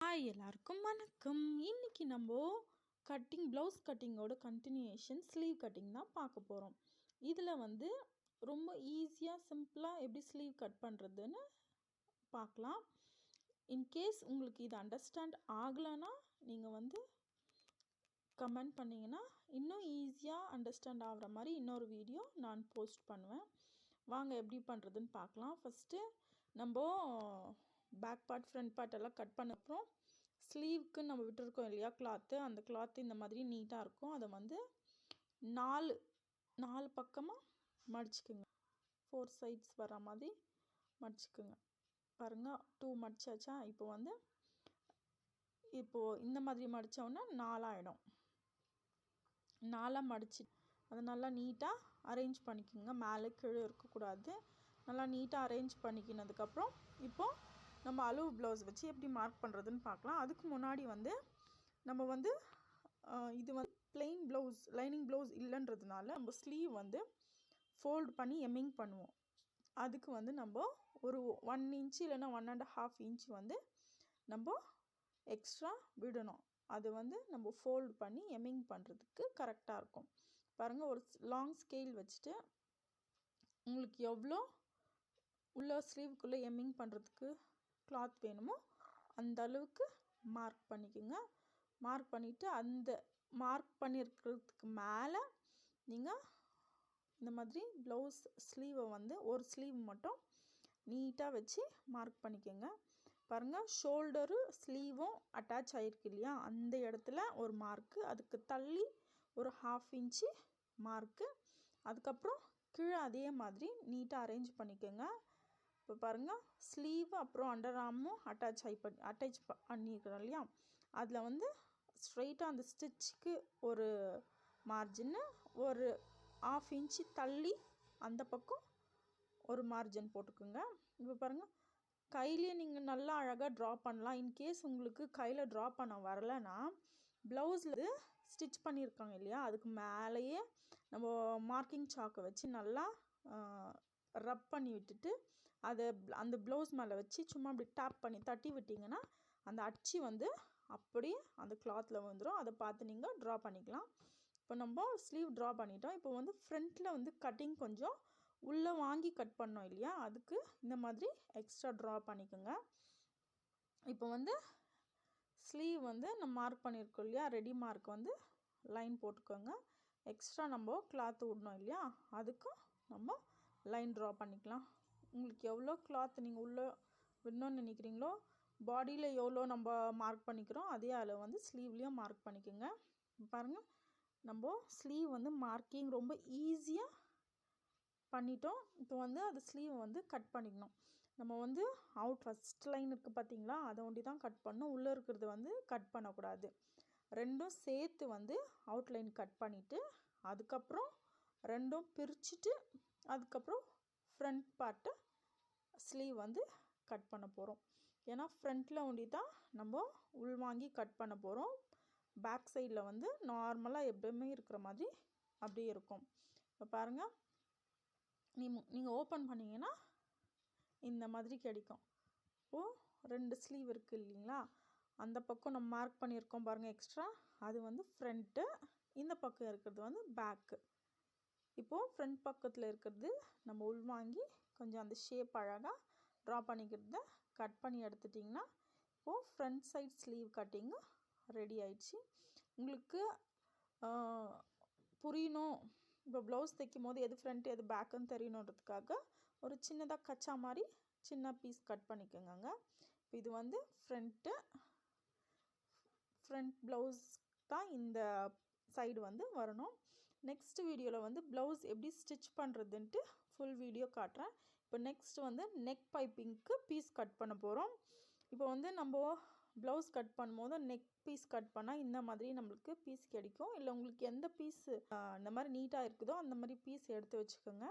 Hi எல்லாருக்கும் வணக்கம். இன்றைக்கி நம்ம ப்ளவுஸ் கட்டிங்கோட கண்டினியூஷன் ஸ்லீவ் கட்டிங் தான் பார்க்க போகிறோம். இதில் ரொம்ப ஈஸியாக சிம்பிளாக எப்படி ஸ்லீவ் கட் பண்ணுறதுன்னு பார்க்கலாம். இன்கேஸ் உங்களுக்கு இது அண்டர்ஸ்டாண்ட் ஆகலைன்னா நீங்கள் கமெண்ட் பண்ணிங்கன்னா இன்னும் ஈஸியாக அண்டர்ஸ்டாண்ட் ஆகிற மாதிரி இன்னொரு வீடியோ நான் போஸ்ட் பண்ணுவேன். வாங்க எப்படி பண்ணுறதுன்னு பார்க்கலாம். ஃபஸ்ட்டு நம்ம பேக் பார்ட் ஃப்ரண்ட் பார்ட் எல்லாம் கட் பண்ண அப்புறம் ஸ்லீவுக்கு நம்ம விட்டுருக்கோம் இல்லையா கிளாத்து, அந்த கிளாத்து இந்த மாதிரி நீட்டாக இருக்கும். அதை நாலு பக்கமாக மடிச்சுக்குங்க. 4 சைட்ஸ் வர மாதிரி மடிச்சுக்குங்க. பாருங்கள் 2 மடிச்சாச்சா. இப்போது இந்த மாதிரி மடித்தோன்னா 4 ஆகிடும். 4 மடிச்சு அதை நல்லா நீட்டாக அரேஞ்ச் பண்ணிக்கோங்க. மேலே கீழே இருக்கக்கூடாது. நல்லா நீட்டாக அரேஞ்ச் பண்ணிக்கினதுக்கப்புறம் இப்போது நம்ம அளவு ப்ளவுஸ் வச்சு எப்படி மார்க் பண்ணுறதுன்னு பார்க்கலாம். அதுக்கு முன்னாடி நம்ம இது ப்ளெயின் ப்ளவுஸ் லைனிங் ப்ளவுஸ் இல்லைன்றதுனால நம்ம ஸ்லீவ் ஃபோல்ட் பண்ணி எம்மிங் பண்ணுவோம். அதுக்கு நம்ம ஒரு 1 இன்ச்சு இல்லைன்னா 1.5 இன்ச் நம்ம எக்ஸ்ட்ரா விடணும். அது நம்ம ஃபோல்ட் பண்ணி எம்மிங் பண்ணுறதுக்கு கரெக்டாக இருக்கும். பாருங்கள், ஒரு லாங் ஸ்கேல் வச்சுட்டு உங்களுக்கு எவ்வளோ உள்ள ஸ்லீவுக்குள்ளே எம்மிங் பண்ணுறதுக்கு கிளாத் வேணுமோ அந்த அளவுக்கு மார்க் பண்ணிக்கோங்க. மார்க் பண்ணிவிட்டு அந்த மார்க் பண்ணியிருக்கிறதுக்கு மேலே நீங்கள் இந்த மாதிரி ப்ளவுஸ் ஸ்லீவை ஒரு ஸ்லீவ் மட்டும் நீட்டாக வச்சு மார்க் பண்ணிக்கோங்க. பாருங்கள், ஷோல்டரு ஸ்லீவும் அட்டாச் ஆகிருக்கு இல்லையா, அந்த இடத்துல ஒரு மார்க்கு, அதுக்கு தள்ளி ஒரு 1/2 இன்ச்சு மார்க்கு, அதுக்கப்புறம் கீழே அதே மாதிரி நீட்டாக அரேஞ்ச் பண்ணிக்கோங்க. இப்போ பாருங்கள், ஸ்லீவ் அப்புறம் அண்டர் ஆர்மும் அட்டாச் பண்ணியிருக்கிறோம் இல்லையா, அதில் ஸ்ட்ரைட்டாக அந்த ஸ்டிச்சுக்கு ஒரு மார்ஜின்னு, ஒரு 1/2 இன்ச்சு தள்ளி அந்த பக்கம் ஒரு மார்ஜின் போட்டுக்கோங்க. இப்போ பாருங்கள், கையிலேயே நீங்கள் நல்லா அழகாக ட்ரா பண்ணலாம். இன்கேஸ் உங்களுக்கு கையில் ட்ரா பண்ண வரலைன்னா ப்ளவுஸில் ஸ்டிச் பண்ணியிருக்காங்க இல்லையா, அதுக்கு மேலேயே நம்ம மார்க்கிங் சாக்கை வச்சு நல்லா ரப் பண்ணி விட்டுட்டு அதை அந்த ப்ளவுஸ் மேலே வச்சு சும்மா அப்படி டேப் பண்ணி தட்டி விட்டிங்கன்னா அந்த அச்சு அப்படியே அந்த கிளாத்தில் வந்துடும். அதை பார்த்து நீங்கள் ட்ரா பண்ணிக்கலாம். இப்போ நம்ம ஸ்லீவ் ட்ரா பண்ணிட்டோம். இப்போ ஃப்ரண்ட்டில் கட்டிங் கொஞ்சம் உள்ளே வாங்கி கட் பண்ணோம் இல்லையா, அதுக்கு இந்த மாதிரி எக்ஸ்ட்ரா ட்ரா பண்ணிக்கோங்க. இப்போ ஸ்லீவ் நம்ம மார்க் பண்ணியிருக்கோம் இல்லையா, ரெடி மார்க் லைன் போட்டுக்கோங்க. எக்ஸ்ட்ரா நம்ம கிளாத் விடணும் இல்லையா, அதுக்கும் நம்ம லைன் ட்ரா பண்ணிக்கலாம். உங்களுக்கு எவ்வளோ கிளாத் நீங்கள் உள்ளே விடணும்னு நினைக்கிறீங்களோ, பாடியில் எவ்வளோ நம்ம மார்க் பண்ணிக்கிறோம் அதே அளவு ஸ்லீவ்லேயும் மார்க் பண்ணிக்கோங்க. பாருங்கள், நம்ம ஸ்லீவ் மார்க்கிங் ரொம்ப ஈஸியாக பண்ணிட்டோம். இப்போ அது ஸ்லீவ் கட் பண்ணிக்கணும். நம்ம ஃபஸ்ட் லைன் இருக்குது பார்த்தீங்களா, அதை ஒண்டி தான் கட் பண்ணணும். உள்ளே இருக்கிறது கட் பண்ணக்கூடாது. ரெண்டும் சேர்த்து அவுட்லைன் கட் பண்ணிவிட்டு அதுக்கப்புறம் ரெண்டும் பிரிச்சுட்டு அதுக்கப்புறம் ஃப்ரண்ட் பார்ட்டை ஸ்லீவ் கட் பண்ண போகிறோம். ஏன்னா ஃப்ரண்ட்டில் ஒண்டி தான் நம்ம உள்வாங்கி கட் பண்ண போகிறோம். பேக் சைடில் நார்மலாக எப்பவுமே இருக்கிற மாதிரி அப்படியே இருக்கும். இப்போ பாருங்கள், நீங்கள் ஓப்பன் பண்ணிங்கன்னா இந்த மாதிரி கிடைக்கும். இப்போது 2 ஸ்லீவ் இருக்குது இல்லைங்களா, அந்த பக்கம் நம்ம மார்க் பண்ணியிருக்கோம் பாருங்கள் எக்ஸ்ட்ரா, அது ஃப்ரண்ட்டு, இந்த பக்கம் இருக்கிறது பேக்கு. இப்போது ஃப்ரண்ட் பக்கத்தில் இருக்கிறது நம்ம உள்வாங்கி கொஞ்சம் அந்த ஷேப் அழகாக ட்ரா பண்ணிக்கிறத கட் பண்ணி எடுத்துட்டிங்கன்னா இப்போது ஃப்ரண்ட் சைட் ஸ்லீவ் கட்டிங்கு ரெடி ஆயிடுச்சு. உங்களுக்கு புரியணும், இப்போ ப்ளவுஸ் தைக்கும் போது எது ஃப்ரண்ட் எது பேக்குன்னு தெரியணுன்றதுக்காக ஒரு சின்னதாக கச்சா மாதிரி சின்ன பீஸ் கட் பண்ணிக்கோங்க. இப்போ இது ஃப்ரண்ட் ப்ளவுஸ் தான் இந்த சைடு வரணும். நெக்ஸ்ட் வீடியோவில் ப்ளவுஸ் எப்படி ஸ்டிச் பண்ணுறதுன்ட்டு ஃபுல் வீடியோ காட்டுறேன். இப்போ நெக்ஸ்ட் நெக் பைப்பிங்க்கு பீஸ் கட் பண்ண போகிறோம். இப்போ நம்ம ப்ளவுஸ் கட் பண்ணும்போது நெக் பீஸ் கட் பண்ணால் இந்த மாதிரி நம்மளுக்கு பீஸ் கிடைக்கும். இல்லை உங்களுக்கு எந்த பீஸு இந்த மாதிரி நீட்டாக இருக்குதோ அந்த மாதிரி பீஸ் எடுத்து வச்சுக்கோங்க.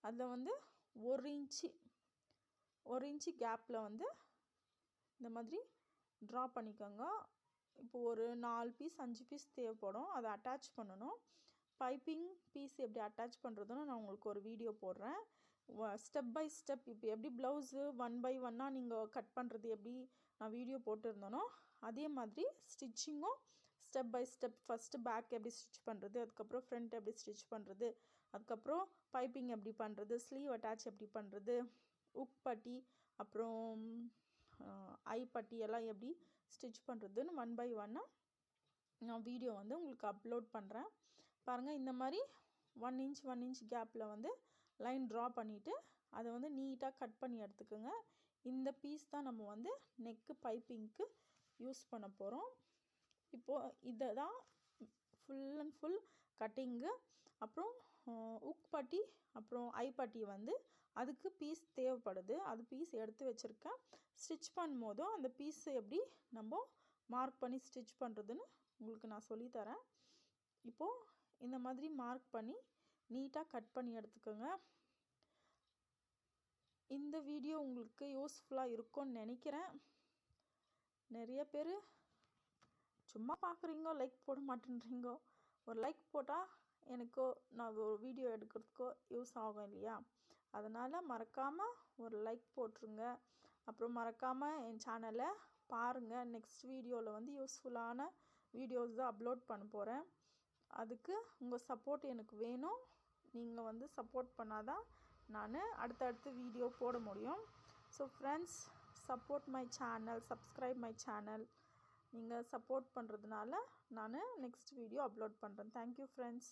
அதில் 1 இன்ச்சு கேப்பில் இந்த மாதிரி ட்ரா பண்ணிக்கோங்க. இப்போது ஒரு 4 பீஸ் 5 பீஸ் தேவைப்படும். அதை அட்டாச் பண்ணணும். பைப்பிங் பீஸ் எப்படி அட்டாச் பண்ணுறதுன்னு நான் உங்களுக்கு ஒரு வீடியோ போடுறேன். ஸ்டெப் பை ஸ்டெப் இப்போ எப்படி ப்ளவுஸு 1 by 1 நீங்கள் கட் பண்ணுறது எப்படி நான் வீடியோ போட்டிருந்தேனோ அதே மாதிரி ஸ்டிச்சிங்கும் step by step first back எப்படி ஸ்டிச் பண்ணுறது, அதுக்கப்புறம் ஃப்ரண்ட் எப்படி ஸ்டிச் பண்ணுறது, அதுக்கப்புறம் பைப்பிங் எப்படி பண்ணுறது, ஸ்லீவ் அட்டாச் எப்படி பண்ணுறது, உக் பட்டி அப்புறம் ஐ பட்டி எல்லாம் எப்படி ஸ்டிச் பண்ணுறதுன்னு 1 by 1 நான் வீடியோ வந்து உங்களுக்கு அப்லோட் பண்ணுறேன். பாருங்கள், இந்த மாதிரி 1 inch 1 inch கேப்பில் வந்து லைன் ட்ரா பண்ணிவிட்டு அதை வந்து நீட்டாக கட் பண்ணி எடுத்துக்கோங்க. இந்த பீஸ் தான் நம்ம வந்து நெக்கு பைப்பிங்க்கு யூஸ் பண்ண போகிறோம். இப்போது இதை தான் ஃபுல் அண்ட் ஃபுல் கட்டிங்கு. அப்புறம் உக் பட்டி அப்புறம் ஐ பட்டி வந்து அதுக்கு பீஸ் தேவைப்படுது, அது பீஸ் எடுத்து வச்சுருக்கேன். ஸ்டிச் பண்ணும்போதும் அந்த பீஸை எப்படி நம்ம மார்க் பண்ணி ஸ்டிச் பண்ணுறதுன்னு உங்களுக்கு நான் சொல்லித்தரேன். இப்போது இந்த மாதிரி மார்க் பண்ணி நீட்டாக கட் பண்ணி எடுத்துக்கோங்க. இந்த வீடியோ உங்களுக்கு யூஸ்ஃபுல்லாக இருக்கும்னு நினைக்கிறேன். நிறைய பேர் சும்மா பார்க்குறீங்க, லைக் போட மாட்டேன்றீங்க. ஒரு லைக் போட்டால் எனக்கோ நான் ஒரு வீடியோ எடுக்கிறதுக்கோ யூஸ் ஆகும் இல்லையா? அதனால் மறக்காமல் ஒரு லைக் போட்டுருங்க. அப்புறம் மறக்காமல் என் சேனலை பாருங்கள். நெக்ஸ்ட் வீடியோவில் வந்து யூஸ்ஃபுல்லான வீடியோஸ் தான் அப்லோட் பண்ண போகிறேன். அதுக்கு உங்கள் சப்போர்ட் எனக்கு வேணும். நீங்கள் வந்து சப்போர்ட் பண்ணாதான் நான் அடுத்தடுத்து வீடியோ போட முடியும். So friends, support my channel, subscribe my channel. நீங்கள் சப்போர்ட் பண்ணுறதுனால நான் நெக்ஸ்ட் வீடியோ அப்லோட் பண்ணுறேன். Thank you friends.